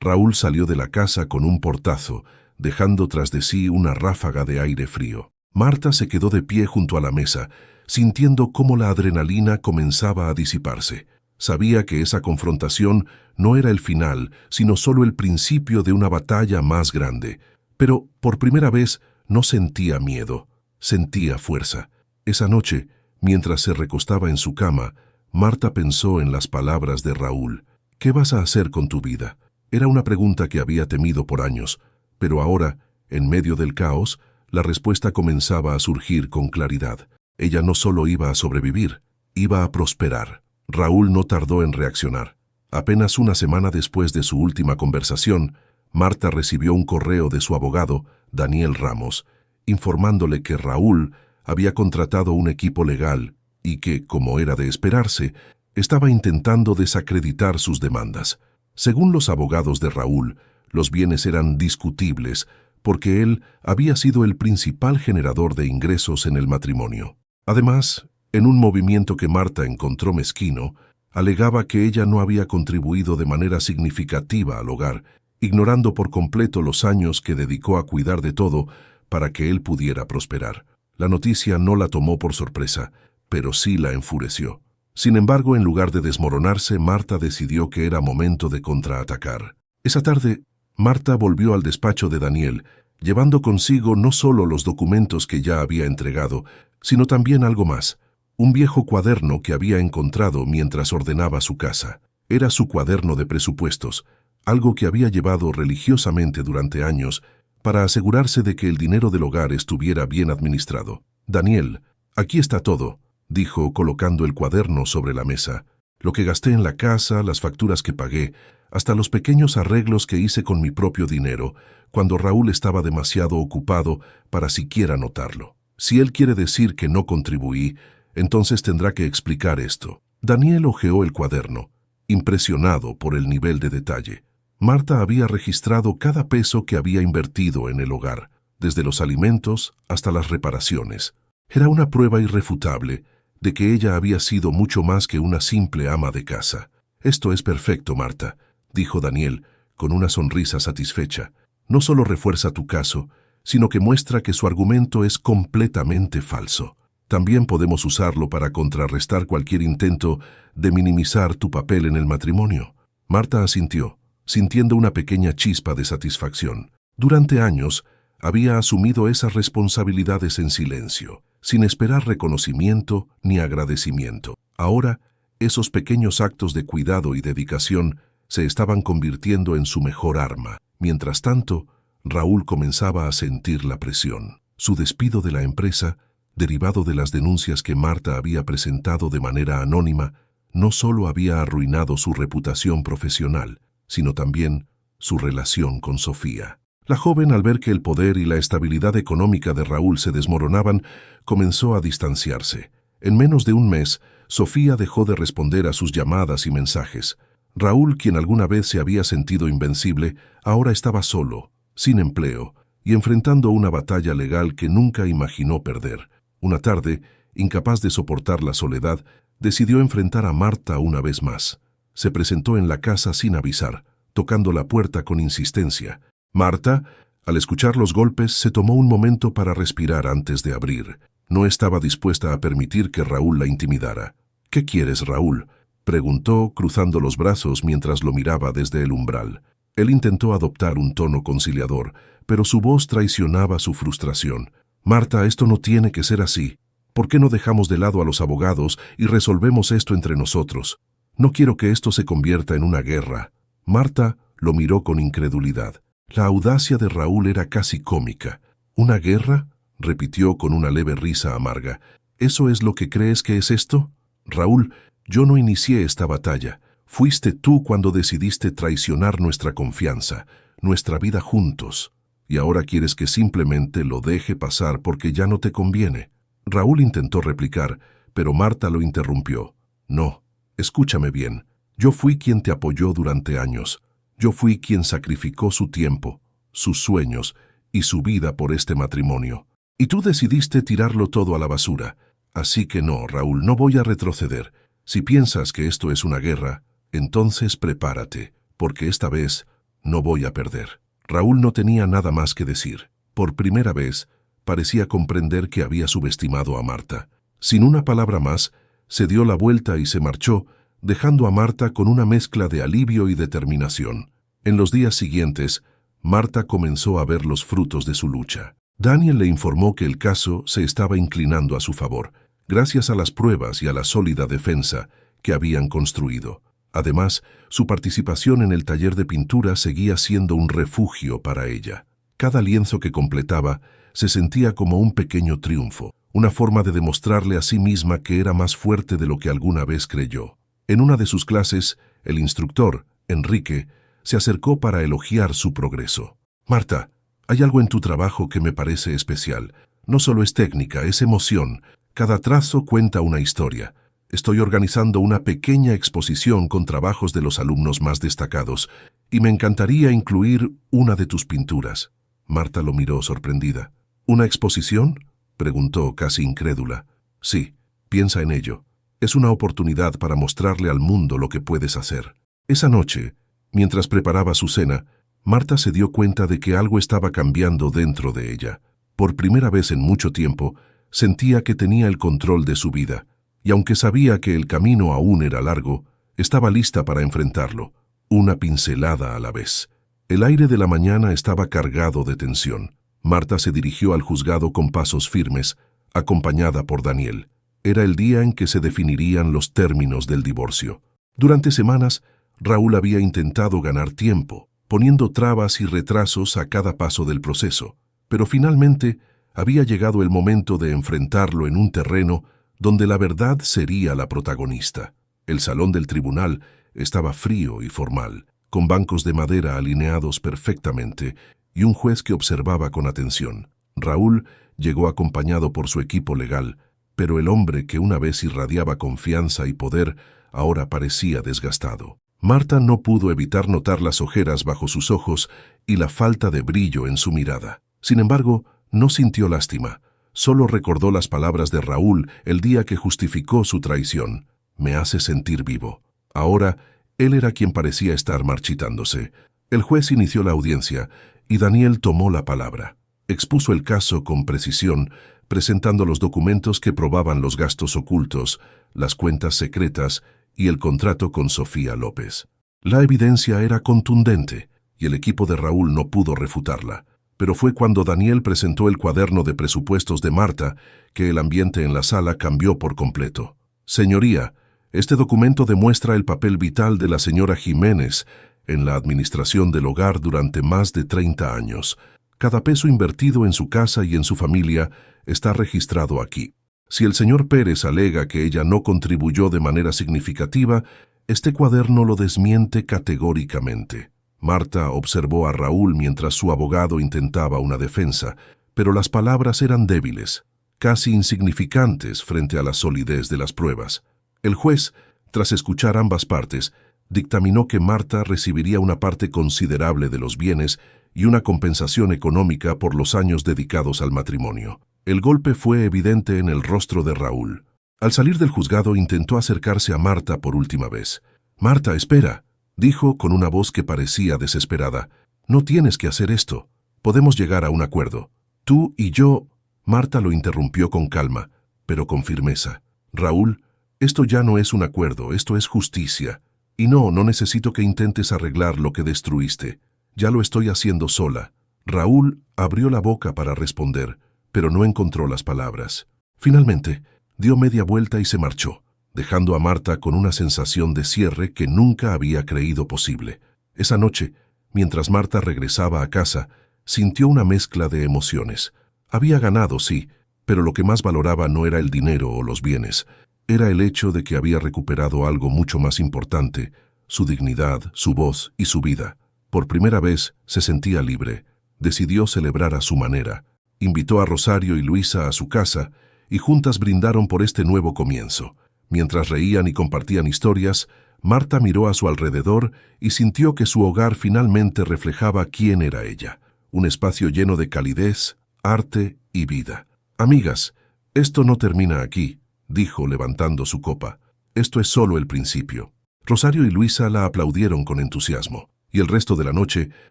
Raúl salió de la casa con un portazo, dejando tras de sí una ráfaga de aire frío. Marta se quedó de pie junto a la mesa, sintiendo cómo la adrenalina comenzaba a disiparse. Sabía que esa confrontación no era el final, sino solo el principio de una batalla más grande. Pero, por primera vez, no sentía miedo, sentía fuerza. Esa noche, mientras se recostaba en su cama, Marta pensó en las palabras de Raúl. ¿Qué vas a hacer con tu vida? Era una pregunta que había temido por años, pero ahora, en medio del caos, la respuesta comenzaba a surgir con claridad. Ella no solo iba a sobrevivir, iba a prosperar. Raúl no tardó en reaccionar. Apenas una semana después de su última conversación, Marta recibió un correo de su abogado, Daniel Ramos, informándole que Raúl había contratado un equipo legal y que, como era de esperarse, estaba intentando desacreditar sus demandas. Según los abogados de Raúl, los bienes eran discutibles porque él había sido el principal generador de ingresos en el matrimonio. Además, en un movimiento que Marta encontró mezquino, alegaba que ella no había contribuido de manera significativa al hogar, ignorando por completo los años que dedicó a cuidar de todo para que él pudiera prosperar. La noticia no la tomó por sorpresa, pero sí la enfureció. Sin embargo, en lugar de desmoronarse, Marta decidió que era momento de contraatacar. Esa tarde, Marta volvió al despacho de Daniel, llevando consigo no solo los documentos que ya había entregado, sino también algo más, un viejo cuaderno que había encontrado mientras ordenaba su casa. Era su cuaderno de presupuestos, algo que había llevado religiosamente durante años para asegurarse de que el dinero del hogar estuviera bien administrado. «Daniel, aquí está todo», dijo colocando el cuaderno sobre la mesa. «Lo que gasté en la casa, las facturas que pagué, hasta los pequeños arreglos que hice con mi propio dinero, cuando Raúl estaba demasiado ocupado para siquiera notarlo. Si él quiere decir que no contribuí, entonces tendrá que explicar esto». Daniel hojeó el cuaderno, impresionado por el nivel de detalle. Marta había registrado cada peso que había invertido en el hogar, desde los alimentos hasta las reparaciones. Era una prueba irrefutable de que ella había sido mucho más que una simple ama de casa. «Esto es perfecto, Marta», dijo Daniel, con una sonrisa satisfecha. «No solo refuerza tu caso, sino que muestra que su argumento es completamente falso. También podemos usarlo para contrarrestar cualquier intento de minimizar tu papel en el matrimonio». Marta asintió, sintiendo una pequeña chispa de satisfacción. Durante años, había asumido esas responsabilidades en silencio, sin esperar reconocimiento ni agradecimiento. Ahora, esos pequeños actos de cuidado y dedicación se estaban convirtiendo en su mejor arma. Mientras tanto, Raúl comenzaba a sentir la presión. Su despido de la empresa, derivado de las denuncias que Marta había presentado de manera anónima, no solo había arruinado su reputación profesional, sino también su relación con Sofía. La joven, al ver que el poder y la estabilidad económica de Raúl se desmoronaban, comenzó a distanciarse. En menos de un mes, Sofía dejó de responder a sus llamadas y mensajes. Raúl, quien alguna vez se había sentido invencible, ahora estaba solo, sin empleo, y enfrentando una batalla legal que nunca imaginó perder. Una tarde, incapaz de soportar la soledad, decidió enfrentar a Marta una vez más. Se presentó en la casa sin avisar, tocando la puerta con insistencia. Marta, al escuchar los golpes, se tomó un momento para respirar antes de abrir. No estaba dispuesta a permitir que Raúl la intimidara. «¿Qué quieres, Raúl?», preguntó, cruzando los brazos mientras lo miraba desde el umbral. Él intentó adoptar un tono conciliador, pero su voz traicionaba su frustración. «Marta, esto no tiene que ser así. ¿Por qué no dejamos de lado a los abogados y resolvemos esto entre nosotros? No quiero que esto se convierta en una guerra». Marta lo miró con incredulidad. La audacia de Raúl era casi cómica. «¿Una guerra?», repitió con una leve risa amarga. «¿Eso es lo que crees que es esto? Raúl, yo no inicié esta batalla. Fuiste tú cuando decidiste traicionar nuestra confianza, nuestra vida juntos. Y ahora quieres que simplemente lo deje pasar porque ya no te conviene». Raúl intentó replicar, pero Marta lo interrumpió. «No, escúchame bien. Yo fui quien te apoyó durante años. Yo fui quien sacrificó su tiempo, sus sueños y su vida por este matrimonio. Y tú decidiste tirarlo todo a la basura. Así que no, Raúl, no voy a retroceder. Si piensas que esto es una guerra, entonces prepárate, porque esta vez no voy a perder. Raúl no tenía nada más que decir. Por primera vez, parecía comprender que había subestimado a Marta. Sin una palabra más, se dio la vuelta y se marchó, dejando a Marta con una mezcla de alivio y determinación. En los días siguientes, Marta comenzó a ver los frutos de su lucha. Daniel le informó que el caso se estaba inclinando a su favor, gracias a las pruebas y a la sólida defensa que habían construido. Además, su participación en el taller de pintura seguía siendo un refugio para ella. Cada lienzo que completaba se sentía como un pequeño triunfo, una forma de demostrarle a sí misma que era más fuerte de lo que alguna vez creyó. En una de sus clases, el instructor, Enrique, se acercó para elogiar su progreso. «Marta, hay algo en tu trabajo que me parece especial. No solo es técnica, es emoción. Cada trazo cuenta una historia. Estoy organizando una pequeña exposición con trabajos de los alumnos más destacados, y me encantaría incluir una de tus pinturas». Marta lo miró sorprendida. «¿Una exposición?», preguntó casi incrédula. «Sí, piensa en ello. Es una oportunidad para mostrarle al mundo lo que puedes hacer». Esa noche, mientras preparaba su cena, Marta se dio cuenta de que algo estaba cambiando dentro de ella. Por primera vez en mucho tiempo, sentía que tenía el control de su vida, y aunque sabía que el camino aún era largo, estaba lista para enfrentarlo, una pincelada a la vez. El aire de la mañana estaba cargado de tensión. Marta se dirigió al juzgado con pasos firmes, acompañada por Daniel. Era el día en que se definirían los términos del divorcio. Durante semanas, Raúl había intentado ganar tiempo, poniendo trabas y retrasos a cada paso del proceso, pero finalmente había llegado el momento de enfrentarlo en un terreno donde la verdad sería la protagonista. El salón del tribunal estaba frío y formal, con bancos de madera alineados perfectamente y un juez que observaba con atención. Raúl llegó acompañado por su equipo legal, pero el hombre que una vez irradiaba confianza y poder ahora parecía desgastado. Marta no pudo evitar notar las ojeras bajo sus ojos y la falta de brillo en su mirada. Sin embargo, no sintió lástima. Solo recordó las palabras de Raúl el día que justificó su traición. «Me hace sentir vivo». Ahora, él era quien parecía estar marchitándose. El juez inició la audiencia y Daniel tomó la palabra. Expuso el caso con precisión, presentando los documentos que probaban los gastos ocultos, las cuentas secretas y el contrato con Sofía López. La evidencia era contundente y el equipo de Raúl no pudo refutarla. Pero fue cuando Daniel presentó el cuaderno de presupuestos de Marta que el ambiente en la sala cambió por completo. «Señoría, este documento demuestra el papel vital de la señora Jiménez en la administración del hogar durante más de 30 años. Cada peso invertido en su casa y en su familia está registrado aquí. Si el señor Pérez alega que ella no contribuyó de manera significativa, este cuaderno lo desmiente categóricamente». Marta observó a Raúl mientras su abogado intentaba una defensa, pero las palabras eran débiles, casi insignificantes frente a la solidez de las pruebas. El juez, tras escuchar ambas partes, dictaminó que Marta recibiría una parte considerable de los bienes y una compensación económica por los años dedicados al matrimonio. El golpe fue evidente en el rostro de Raúl. Al salir del juzgado intentó acercarse a Marta por última vez. «Marta, espera», dijo con una voz que parecía desesperada. «No tienes que hacer esto. Podemos llegar a un acuerdo. Tú y yo». Marta lo interrumpió con calma, pero con firmeza. «Raúl, esto ya no es un acuerdo, esto es justicia. Y no necesito que intentes arreglar lo que destruiste. Ya lo estoy haciendo sola». Raúl abrió la boca para responder, pero no encontró las palabras. Finalmente, dio media vuelta y se marchó, dejando a Marta con una sensación de cierre que nunca había creído posible. Esa noche, mientras Marta regresaba a casa, sintió una mezcla de emociones. Había ganado, sí, pero lo que más valoraba no era el dinero o los bienes. Era el hecho de que había recuperado algo mucho más importante, su dignidad, su voz y su vida. Por primera vez se sentía libre. Decidió celebrar a su manera. Invitó a Rosario y Luisa a su casa y juntas brindaron por este nuevo comienzo. Mientras reían y compartían historias, Marta miró a su alrededor y sintió que su hogar finalmente reflejaba quién era ella. Un espacio lleno de calidez, arte y vida. «Amigas, esto no termina aquí», dijo levantando su copa. esto es solo el principio. Rosario y Luisa la aplaudieron con entusiasmo, y el resto de la noche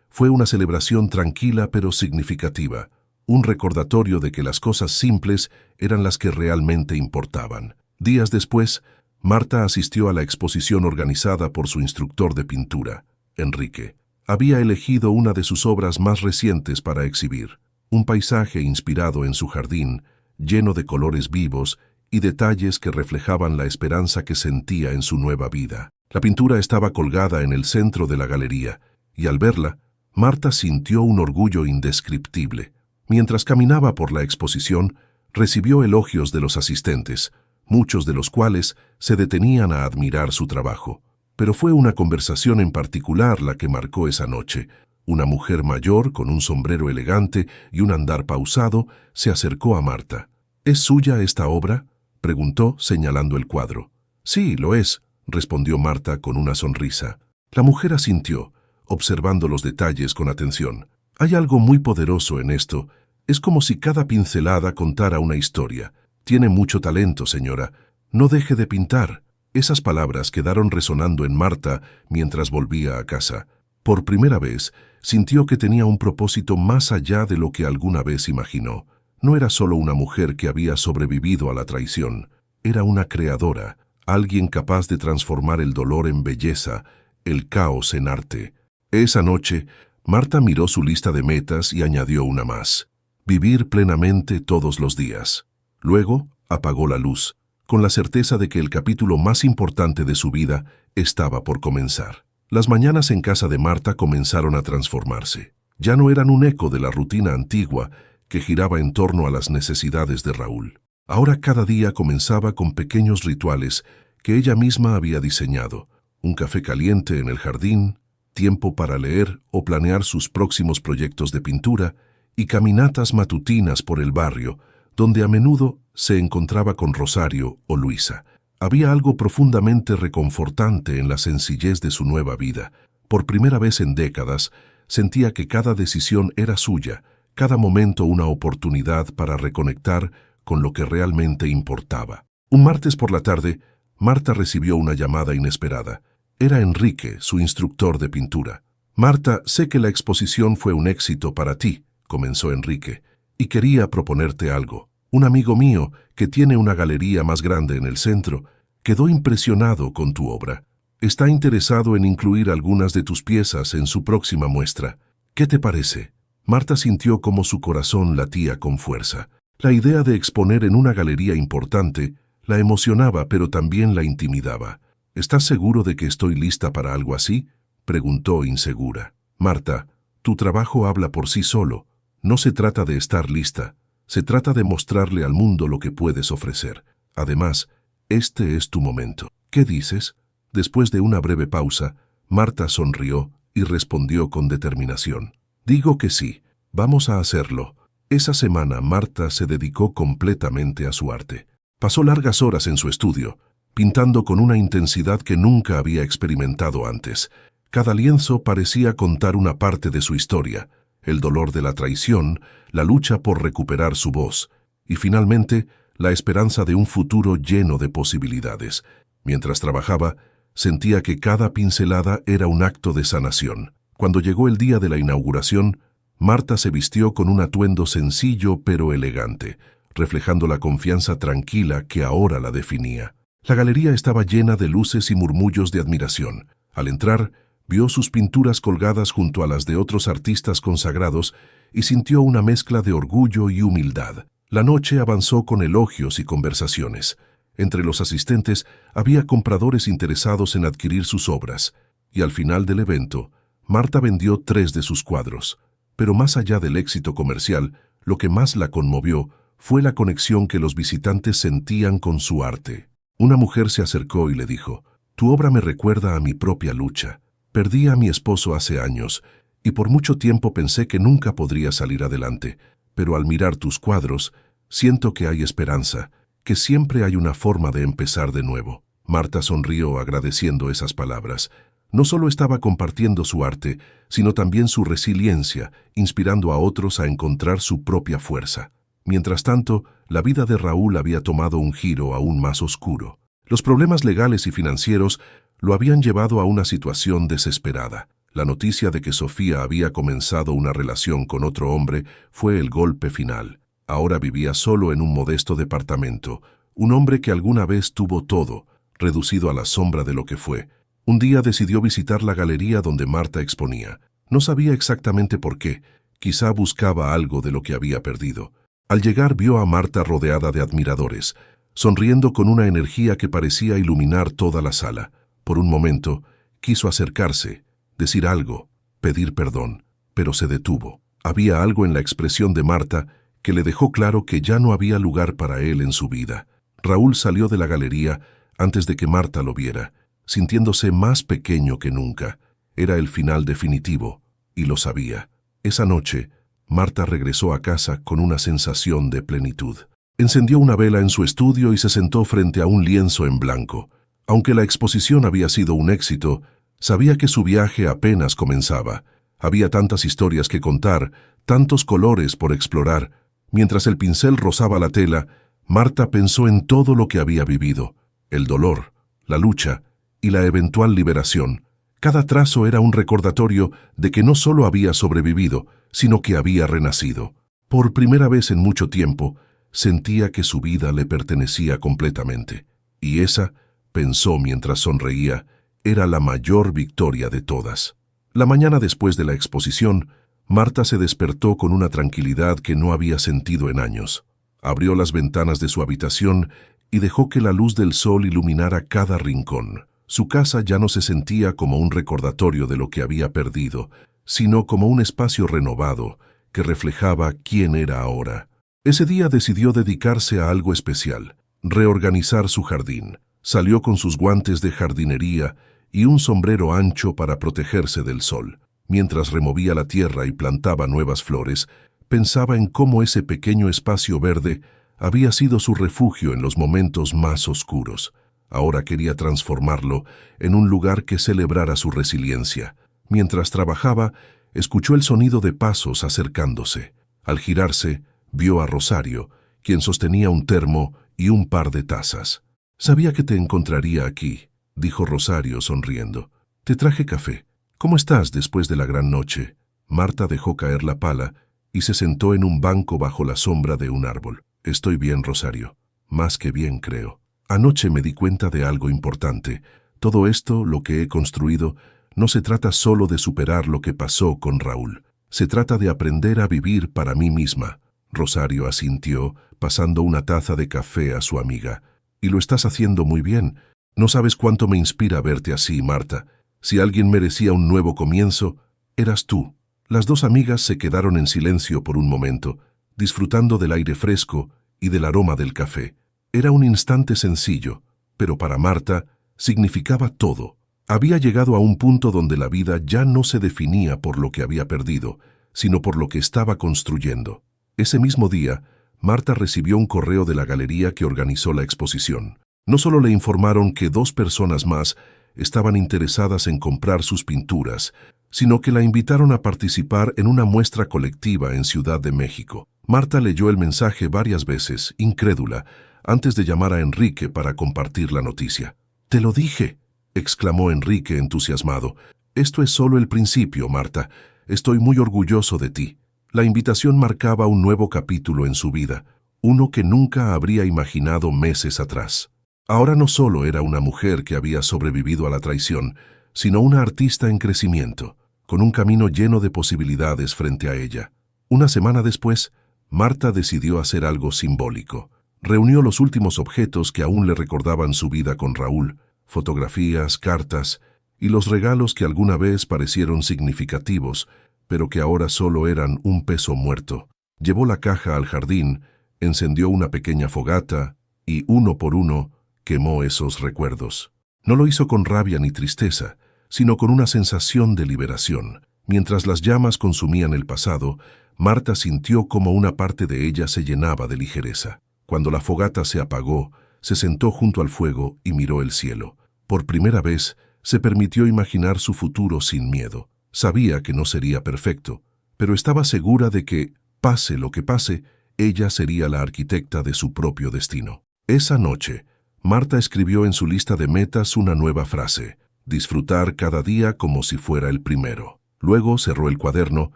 fue una celebración tranquila pero significativa, un recordatorio de que las cosas simples eran las que realmente importaban. Días después, Marta asistió a la exposición organizada por su instructor de pintura, Enrique. Había elegido una de sus obras más recientes para exhibir, un paisaje inspirado en su jardín, lleno de colores vivos y detalles que reflejaban la esperanza que sentía en su nueva vida. La pintura estaba colgada en el centro de la galería, y al verla, Marta sintió un orgullo indescriptible. Mientras caminaba por la exposición, recibió elogios de los asistentes, muchos de los cuales se detenían a admirar su trabajo. Pero fue una conversación en particular la que marcó esa noche. Una mujer mayor, con un sombrero elegante y un andar pausado, se acercó a Marta. ¿Es suya esta obra?, preguntó, señalando el cuadro. Sí, lo es, respondió Marta con una sonrisa. La mujer asintió, observando los detalles con atención. Hay algo muy poderoso en esto. Es como si cada pincelada contara una historia. Tiene mucho talento, señora. No deje de pintar. Esas palabras quedaron resonando en Marta mientras volvía a casa. Por primera vez, sintió que tenía un propósito más allá de lo que alguna vez imaginó. No era solo una mujer que había sobrevivido a la traición. Era una creadora, alguien capaz de transformar el dolor en belleza, el caos en arte. Esa noche, Marta miró su lista de metas y añadió una más: vivir plenamente todos los días. Luego, apagó la luz, con la certeza de que el capítulo más importante de su vida estaba por comenzar. Las mañanas en casa de Marta comenzaron a transformarse. Ya no eran un eco de la rutina antigua que giraba en torno a las necesidades de Raúl. Ahora cada día comenzaba con pequeños rituales que ella misma había diseñado: un café caliente en el jardín, tiempo para leer o planear sus próximos proyectos de pintura, y caminatas matutinas por el barrio, donde a menudo se encontraba con Rosario o Luisa. Había algo profundamente reconfortante en la sencillez de su nueva vida. Por primera vez en décadas, sentía que cada decisión era suya, cada momento una oportunidad para reconectar con lo que realmente importaba. Un martes por la tarde, Marta recibió una llamada inesperada. Era Enrique, su instructor de pintura. Marta, sé que la exposición fue un éxito para ti, comenzó Enrique, y quería proponerte algo. Un amigo mío, que tiene una galería más grande en el centro, quedó impresionado con tu obra. Está interesado en incluir algunas de tus piezas en su próxima muestra. ¿Qué te parece? Marta sintió como su corazón latía con fuerza. La idea de exponer en una galería importante la emocionaba, pero también la intimidaba. ¿Estás seguro de que estoy lista para algo así?, preguntó insegura. Marta, tu trabajo habla por sí solo. No se trata de estar lista. Se trata de mostrarle al mundo lo que puedes ofrecer. Además, este es tu momento. ¿Qué dices? Después de una breve pausa, Marta sonrió y respondió con determinación. Digo que sí. Vamos a hacerlo. Esa semana Marta se dedicó completamente a su arte. Pasó largas horas en su estudio, pintando con una intensidad que nunca había experimentado antes. Cada lienzo parecía contar una parte de su historia: el dolor de la traición, la lucha por recuperar su voz, y finalmente la esperanza de un futuro lleno de posibilidades. Mientras trabajaba, sentía que cada pincelada era un acto de sanación. Cuando llegó el día de la inauguración, Marta se vistió con un atuendo sencillo pero elegante, reflejando la confianza tranquila que ahora la definía. La galería estaba llena de luces y murmullos de admiración. Al entrar, vio sus pinturas colgadas junto a las de otros artistas consagrados y sintió una mezcla de orgullo y humildad. La noche avanzó con elogios y conversaciones. Entre los asistentes había compradores interesados en adquirir sus obras, y al final del evento, Marta vendió 3 de sus cuadros. Pero más allá del éxito comercial, lo que más la conmovió fue la conexión que los visitantes sentían con su arte. Una mujer se acercó y le dijo: «Tu obra me recuerda a mi propia lucha. Perdí a mi esposo hace años, y por mucho tiempo pensé que nunca podría salir adelante. Pero al mirar tus cuadros, siento que hay esperanza, que siempre hay una forma de empezar de nuevo». Marta sonrió agradeciendo esas palabras. No solo estaba compartiendo su arte, sino también su resiliencia, inspirando a otros a encontrar su propia fuerza. Mientras tanto, la vida de Raúl había tomado un giro aún más oscuro. Los problemas legales y financieros lo habían llevado a una situación desesperada. La noticia de que Sofía había comenzado una relación con otro hombre fue el golpe final. Ahora vivía solo en un modesto departamento, un hombre que alguna vez tuvo todo, reducido a la sombra de lo que fue. Un día decidió visitar la galería donde Marta exponía. No sabía exactamente por qué, quizá buscaba algo de lo que había perdido. Al llegar vio a Marta rodeada de admiradores, sonriendo con una energía que parecía iluminar toda la sala. Por un momento, quiso acercarse, decir algo, pedir perdón, pero se detuvo. Había algo en la expresión de Marta que le dejó claro que ya no había lugar para él en su vida. Raúl salió de la galería antes de que Marta lo viera, sintiéndose más pequeño que nunca. Era el final definitivo, y lo sabía. Esa noche, Marta regresó a casa con una sensación de plenitud. Encendió una vela en su estudio y se sentó frente a un lienzo en blanco. Aunque la exposición había sido un éxito, sabía que su viaje apenas comenzaba. Había tantas historias que contar, tantos colores por explorar. Mientras el pincel rozaba la tela, Marta pensó en todo lo que había vivido, el dolor, la lucha y la eventual liberación. Cada trazo era un recordatorio de que no solo había sobrevivido, sino que había renacido. Por primera vez en mucho tiempo, sentía que su vida le pertenecía completamente. Y esa, pensó mientras sonreía, era la mayor victoria de todas. La mañana después de la exposición, Marta se despertó con una tranquilidad que no había sentido en años. Abrió las ventanas de su habitación y dejó que la luz del sol iluminara cada rincón. Su casa ya no se sentía como un recordatorio de lo que había perdido, sino como un espacio renovado que reflejaba quién era ahora. Ese día decidió dedicarse a algo especial, reorganizar su jardín. Salió con sus guantes de jardinería y un sombrero ancho para protegerse del sol. Mientras removía la tierra y plantaba nuevas flores, pensaba en cómo ese pequeño espacio verde había sido su refugio en los momentos más oscuros. Ahora quería transformarlo en un lugar que celebrara su resiliencia. Mientras trabajaba, escuchó el sonido de pasos acercándose. Al girarse, vio a Rosario, quien sostenía un termo y un par de tazas. «Sabía que te encontraría aquí», dijo Rosario sonriendo. «Te traje café. ¿Cómo estás después de la gran noche?» Marta dejó caer la pala y se sentó en un banco bajo la sombra de un árbol. «Estoy bien, Rosario. Más que bien, creo. Anoche me di cuenta de algo importante. Todo esto, lo que he construido, no se trata solo de superar lo que pasó con Raúl. Se trata de aprender a vivir para mí misma». Rosario asintió, pasando una taza de café a su amiga. «Y lo estás haciendo muy bien. No sabes cuánto me inspira verte así, Marta. Si alguien merecía un nuevo comienzo, eras tú». Las dos amigas se quedaron en silencio por un momento, disfrutando del aire fresco y del aroma del café. Era un instante sencillo, pero para Marta significaba todo. Había llegado a un punto donde la vida ya no se definía por lo que había perdido, sino por lo que estaba construyendo. Ese mismo día, Marta recibió un correo de la galería que organizó la exposición. No solo le informaron que 2 personas más estaban interesadas en comprar sus pinturas, sino que la invitaron a participar en una muestra colectiva en Ciudad de México. Marta leyó el mensaje varias veces, incrédula, antes de llamar a Enrique para compartir la noticia. «Te lo dije», exclamó Enrique entusiasmado. «Esto es solo el principio, Marta. Estoy muy orgulloso de ti». La invitación marcaba un nuevo capítulo en su vida, uno que nunca habría imaginado meses atrás. Ahora no solo era una mujer que había sobrevivido a la traición, sino una artista en crecimiento, con un camino lleno de posibilidades frente a ella. Una semana después, Marta decidió hacer algo simbólico. Reunió los últimos objetos que aún le recordaban su vida con Raúl, fotografías, cartas y los regalos que alguna vez parecieron significativos, pero que ahora solo eran un peso muerto. Llevó la caja al jardín, encendió una pequeña fogata y, uno por uno, quemó esos recuerdos. No lo hizo con rabia ni tristeza, sino con una sensación de liberación. Mientras las llamas consumían el pasado, Marta sintió como una parte de ella se llenaba de ligereza. Cuando la fogata se apagó, se sentó junto al fuego y miró el cielo. Por primera vez, se permitió imaginar su futuro sin miedo. Sabía que no sería perfecto, pero estaba segura de que, pase lo que pase, ella sería la arquitecta de su propio destino. Esa noche, Marta escribió en su lista de metas una nueva frase: disfrutar cada día como si fuera el primero. Luego cerró el cuaderno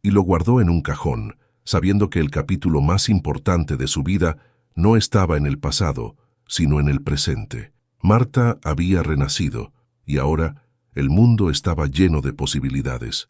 y lo guardó en un cajón, sabiendo que el capítulo más importante de su vida no estaba en el pasado, sino en el presente. Marta había renacido, y ahora el mundo estaba lleno de posibilidades.